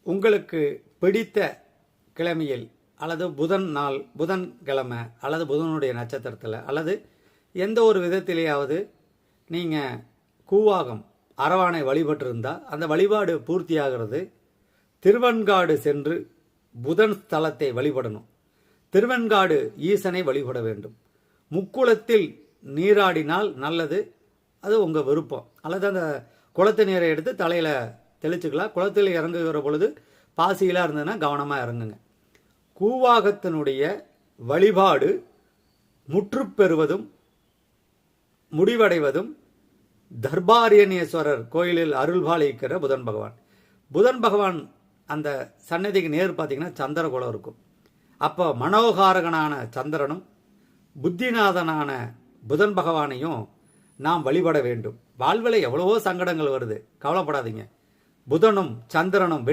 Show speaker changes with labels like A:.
A: உங்களுக்கு பிடித்த கிழமையில் அல்லது புதன்கிழமை அல்லது புதனுடைய நட்சத்திரத்தில் அல்லது எந்த ஒரு விதத்திலேயாவது நீங்கள் கூவாகம் அரவானை வழிபட்டிருந்தால் அந்த வழிபாடு பூர்த்தியாகிறது. திருவெண்காடு சென்று புதன் ஸ்தலத்தை வழிபடணும். திருவெண்காடு ஈசனை வழிபட வேண்டும். முக்குளத்தில் நீராடினால் நல்லது, அது உங்கள் விருப்பம். அல்லது அந்த குளத்து நீரை எடுத்து தலையில் தெளிச்சுக்கலாம். குளத்தில் இறங்குகிற பொழுது பாசியெலாம் இருந்ததுன்னா கவனமாக இறங்குங்க. கூவாகத்தினுடைய வழிபாடு முற்றுப்பெறுவதும் முடிவடைவதும் தர்பாரியணேஸ்வரர் கோயிலில் அருள்பாலிக்கிற புதன் பகவான். புதன் பகவான் அந்த சன்னதிக்கு நேர் பார்த்தீங்கன்னா சந்திரகுலம் இருக்கும். அப்போ மனோகாரகனான சந்திரனும் புத்திநாதனான புதன் பகவானையும் நாம் வழிபட வேண்டும். வாழ்வில் எவ்வளவோ சங்கடங்கள் வருது, கவலைப்படாதீங்க. புதனும் சந்திரனும்